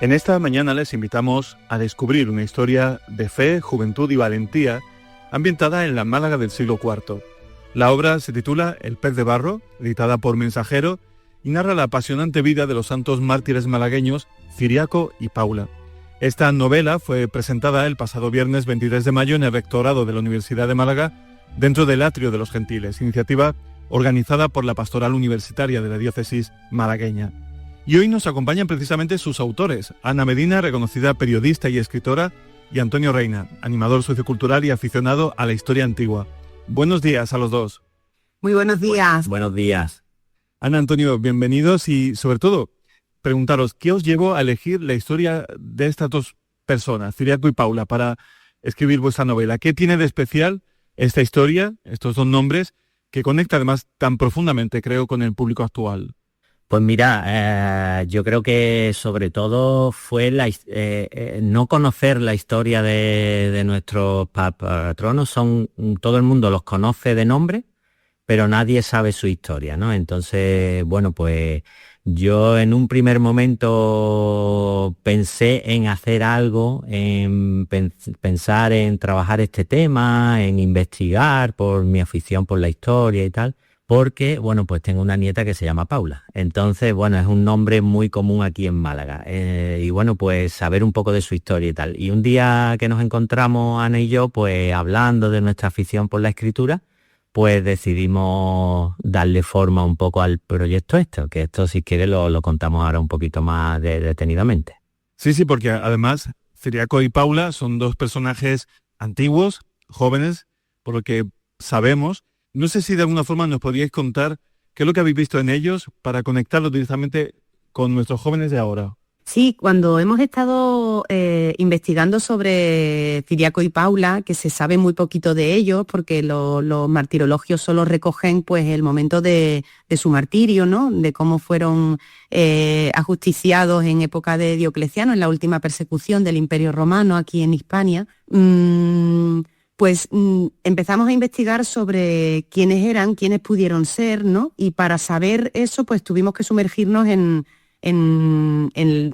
En esta mañana les invitamos a descubrir una historia de fe, juventud y valentía ambientada en la Málaga del siglo IV. La obra se titula El pez de barro, editada por Mensajero, y narra la apasionante vida de los santos mártires malagueños Ciriaco y Paula. Esta novela fue presentada el pasado viernes 23 de mayo en el Rectorado de la Universidad de Málaga, dentro del Atrio de los Gentiles, iniciativa organizada por la Pastoral Universitaria de la Diócesis malagueña. Y hoy nos acompañan precisamente sus autores, Ana Medina, reconocida periodista y escritora, y Antonio Reina, animador sociocultural y aficionado a la historia antigua. Buenos días a los dos. Muy buenos días. Buenos días. Ana, Antonio, bienvenidos y sobre todo preguntaros, ¿qué os llevó a elegir la historia de estas dos personas, Ciriaco y Paula, para escribir vuestra novela? ¿Qué tiene de especial esta historia, estos dos nombres, que conecta además tan profundamente, creo, con el público actual? Pues mira, yo creo que sobre todo fue no conocer la historia de nuestros patronos. Todo el mundo los conoce de nombre, pero nadie sabe su historia, ¿no? Entonces, bueno, pues yo en un primer momento pensé en hacer algo, en pensar en trabajar este tema, en investigar por mi afición por la historia y tal. Porque, bueno, pues tengo una nieta que se llama Paula. Entonces, bueno, es un nombre muy común aquí en Málaga. Y bueno, pues saber un poco de su historia y tal. Y un día que nos encontramos, Ana y yo, pues hablando de nuestra afición por la escritura, pues decidimos darle forma un poco al proyecto que esto, si quieres, lo contamos ahora un poquito más detenidamente. Sí, porque además Ciriaco y Paula son dos personajes antiguos, jóvenes, por lo que sabemos. No sé si de alguna forma nos podríais contar qué es lo que habéis visto en ellos para conectarlos directamente con nuestros jóvenes de ahora. Sí, cuando hemos estado investigando sobre Ciriaco y Paula, que se sabe muy poquito de ellos, porque los martirologios solo recogen pues el momento de su martirio, ¿no? De cómo fueron ajusticiados en época de Diocleciano, en la última persecución del Imperio Romano aquí en Hispania. Pues empezamos a investigar sobre quiénes eran, quiénes pudieron ser, ¿no? Y para saber eso, pues tuvimos que sumergirnos en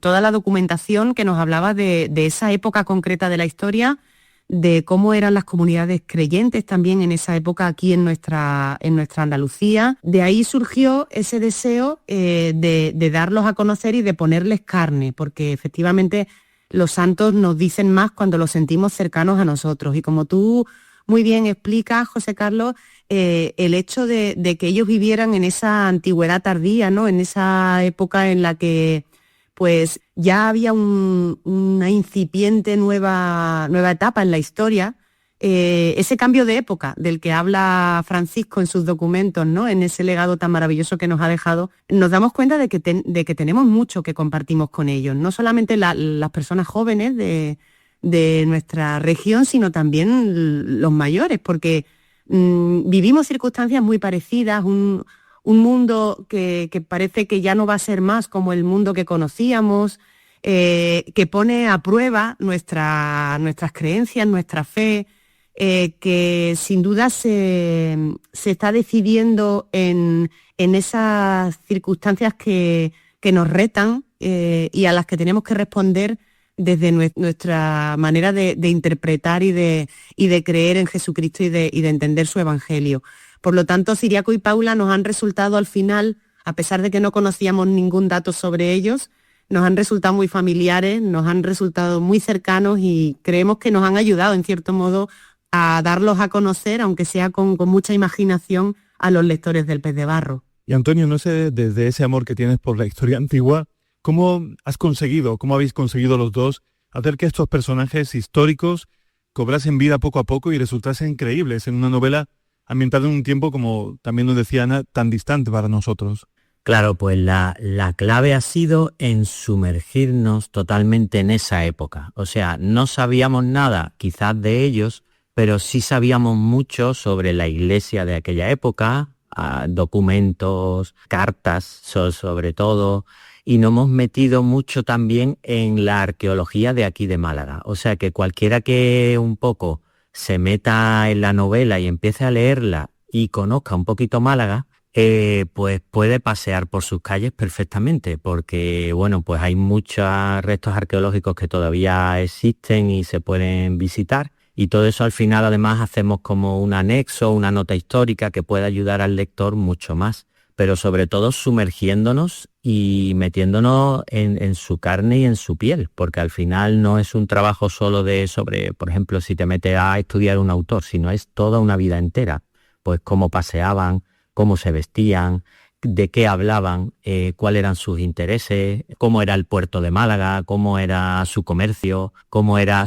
toda la documentación que nos hablaba de esa época concreta de la historia, de cómo eran las comunidades creyentes también en esa época aquí en nuestra Andalucía. De ahí surgió ese deseo de darlos a conocer y de ponerles carne, porque efectivamente los santos nos dicen más cuando los sentimos cercanos a nosotros. Y como tú muy bien explicas, José Carlos, el hecho de que ellos vivieran en esa antigüedad tardía, ¿no? En esa época en la que pues ya había una incipiente nueva etapa en la historia, ese cambio de época del que habla Francisco en sus documentos, ¿no? En ese legado tan maravilloso que nos ha dejado, nos damos cuenta de que tenemos mucho que compartimos con ellos, no solamente las personas jóvenes de nuestra región, sino también los mayores, porque vivimos circunstancias muy parecidas, un mundo que parece que ya no va a ser más como el mundo que conocíamos, que pone a prueba nuestras creencias, nuestra fe, que sin duda se está decidiendo en esas circunstancias que nos retan y a las que tenemos que responder desde nuestra manera de interpretar y de creer en Jesucristo y de entender su evangelio. Por lo tanto, Ciriaco y Paula nos han resultado al final, a pesar de que no conocíamos ningún dato sobre ellos, nos han resultado muy familiares, nos han resultado muy cercanos y creemos que nos han ayudado en cierto modo a darlos a conocer, aunque sea con mucha imaginación, a los lectores del Pez de Barro. Y Antonio, no sé, desde ese amor que tienes por la historia antigua, cómo habéis conseguido los dos hacer que estos personajes históricos cobrasen vida poco a poco y resultasen creíbles en una novela ambientada en un tiempo, como también nos decía Ana, tan distante para nosotros? Claro, pues la clave ha sido en sumergirnos totalmente en esa época. O sea, no sabíamos nada quizás de ellos, pero sí sabíamos mucho sobre la iglesia de aquella época, documentos, cartas sobre todo, y nos hemos metido mucho también en la arqueología de aquí de Málaga. O sea que cualquiera que un poco se meta en la novela y empiece a leerla y conozca un poquito Málaga, pues puede pasear por sus calles perfectamente, porque bueno, pues hay muchos restos arqueológicos que todavía existen y se pueden visitar, y todo eso al final además hacemos como un anexo, una nota histórica que puede ayudar al lector mucho más, pero sobre todo sumergiéndonos y metiéndonos en su carne y en su piel, porque al final no es un trabajo solo sobre, por ejemplo, si te metes a estudiar un autor, sino es toda una vida entera, pues cómo paseaban, cómo se vestían, de qué hablaban, cuáles eran sus intereses, cómo era el puerto de Málaga, cómo era su comercio, cómo era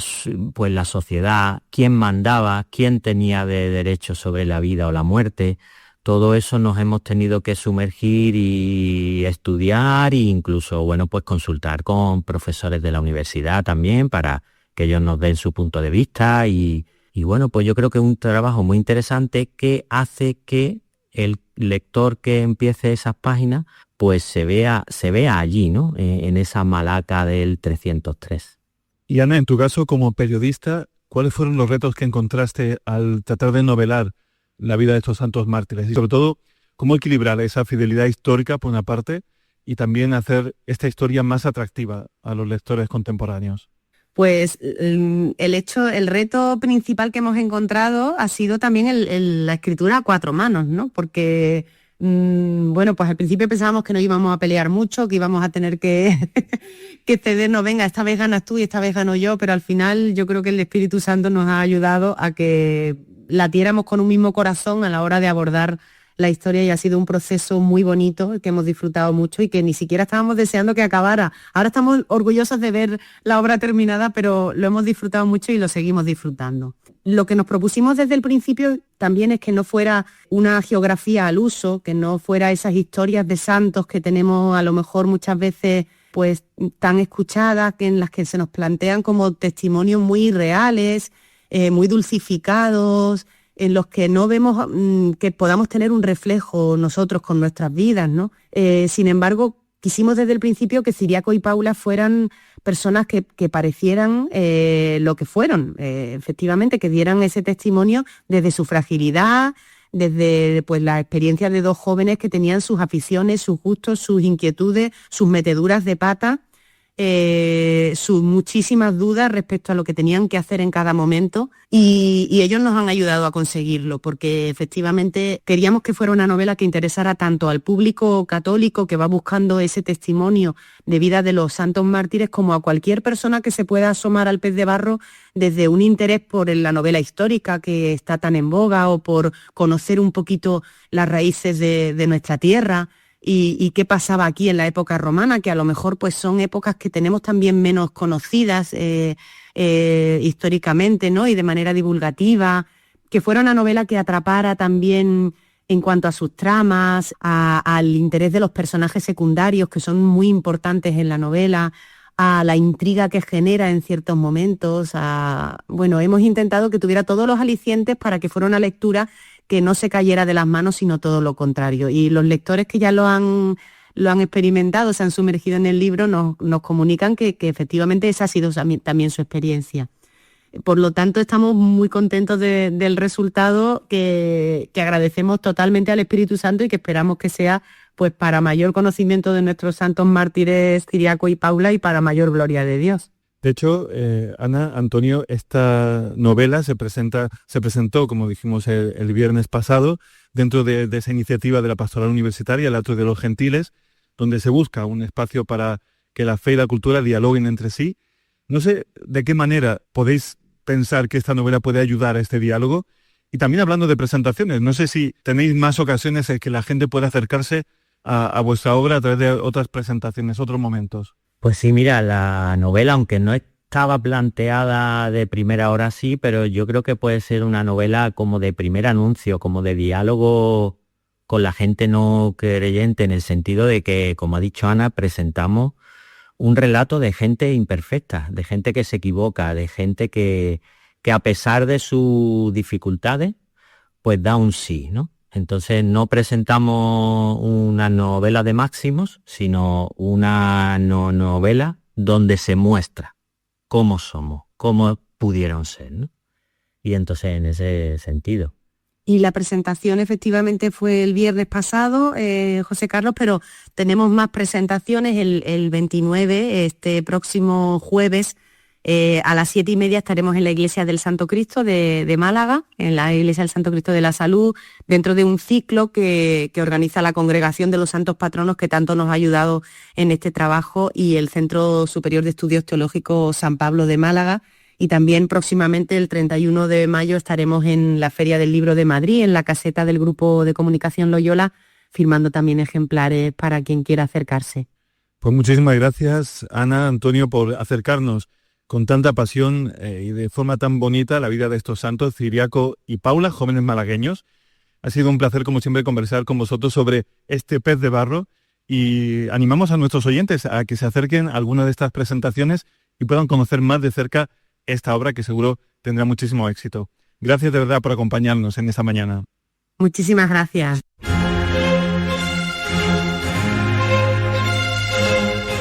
pues la sociedad, quién mandaba, quién tenía de derecho sobre la vida o la muerte. Todo eso nos hemos tenido que sumergir y estudiar e incluso, bueno, pues consultar con profesores de la universidad también para que ellos nos den su punto de vista y bueno, pues yo creo que es un trabajo muy interesante que hace que el lector que empiece esas páginas pues se vea allí, ¿no? En esa Malaca del 303. Y Ana, en tu caso como periodista, ¿cuáles fueron los retos que encontraste al tratar de novelar la vida de estos santos mártires? Y sobre todo, ¿cómo equilibrar esa fidelidad histórica por una parte y también hacer esta historia más atractiva a los lectores contemporáneos? Pues el reto principal que hemos encontrado ha sido también la escritura a cuatro manos, ¿no? Porque, bueno, pues al principio pensábamos que no íbamos a pelear mucho, que íbamos a tener que, que cedernos, venga, esta vez ganas tú y esta vez gano yo, pero al final yo creo que el Espíritu Santo nos ha ayudado a que latiéramos con un mismo corazón a la hora de abordar la historia y ha sido un proceso muy bonito que hemos disfrutado mucho y que ni siquiera estábamos deseando que acabara. Ahora estamos orgullosos de ver la obra terminada, pero lo hemos disfrutado mucho y lo seguimos disfrutando. Lo que nos propusimos desde el principio también es que no fuera una geografía al uso, que no fuera esas historias de santos que tenemos a lo mejor muchas veces pues tan escuchadas, que en las que se nos plantean como testimonios muy reales, muy dulcificados, en los que no vemos que podamos tener un reflejo nosotros con nuestras vidas, ¿no? Sin embargo, quisimos desde el principio que Ciriaco y Paula fueran personas que parecieran lo que fueron, efectivamente, que dieran ese testimonio desde su fragilidad, desde pues la experiencia de dos jóvenes que tenían sus aficiones, sus gustos, sus inquietudes, sus meteduras de pata, sus muchísimas dudas respecto a lo que tenían que hacer en cada momento y ellos nos han ayudado a conseguirlo porque efectivamente queríamos que fuera una novela que interesara tanto al público católico que va buscando ese testimonio de vida de los santos mártires como a cualquier persona que se pueda asomar al Pez de Barro desde un interés por la novela histórica que está tan en boga o por conocer un poquito las raíces de nuestra tierra. Y qué pasaba aquí en la época romana, que a lo mejor pues son épocas que tenemos también menos conocidas históricamente, ¿no? Y de manera divulgativa, que fuera una novela que atrapara también en cuanto a sus tramas, al interés de los personajes secundarios, que son muy importantes en la novela, a la intriga que genera en ciertos momentos, bueno, hemos intentado que tuviera todos los alicientes para que fuera una lectura que no se cayera de las manos, sino todo lo contrario. Y los lectores que ya lo han experimentado, se han sumergido en el libro, nos comunican que efectivamente esa ha sido también su experiencia. Por lo tanto, estamos muy contentos del resultado que agradecemos totalmente al Espíritu Santo y que esperamos que sea pues para mayor conocimiento de nuestros santos mártires Ciriaco y Paula y para mayor gloria de Dios. De hecho, Ana, Antonio, esta novela se presentó, como dijimos el viernes pasado, dentro de esa iniciativa de la Pastoral Universitaria, el Atrio de los Gentiles, donde se busca un espacio para que la fe y la cultura dialoguen entre sí. No sé de qué manera podéis pensar que esta novela puede ayudar a este diálogo. Y también hablando de presentaciones, no sé si tenéis más ocasiones en que la gente pueda acercarse a vuestra obra a través de otras presentaciones, otros momentos. Pues sí, mira, la novela, aunque no estaba planteada de primera hora, sí, pero yo creo que puede ser una novela como de primer anuncio, como de diálogo con la gente no creyente, en el sentido de que, como ha dicho Ana, presentamos un relato de gente imperfecta, de gente que se equivoca, de gente que a pesar de sus dificultades, pues da un sí, ¿no? Entonces no presentamos una novela de máximos, sino una novela donde se muestra cómo somos, cómo pudieron ser, ¿no? Y entonces en ese sentido. Y la presentación efectivamente fue el viernes pasado, José Carlos, pero tenemos más presentaciones el 29, este próximo jueves, a las 7:30 estaremos en la Iglesia del Santo Cristo de Málaga, en la Iglesia del Santo Cristo de la Salud, dentro de un ciclo que organiza la Congregación de los Santos Patronos, que tanto nos ha ayudado en este trabajo, y el Centro Superior de Estudios Teológicos San Pablo de Málaga. Y también próximamente, el 31 de mayo, estaremos en la Feria del Libro de Madrid, en la caseta del Grupo de Comunicación Loyola, firmando también ejemplares para quien quiera acercarse. Pues muchísimas gracias, Ana, Antonio, por acercarnos con tanta pasión y de forma tan bonita la vida de estos santos, Ciriaco y Paula, jóvenes malagueños. Ha sido un placer, como siempre, conversar con vosotros sobre este pez de barro, y animamos a nuestros oyentes a que se acerquen a alguna de estas presentaciones y puedan conocer más de cerca esta obra, que seguro tendrá muchísimo éxito. Gracias de verdad por acompañarnos en esta mañana. Muchísimas gracias.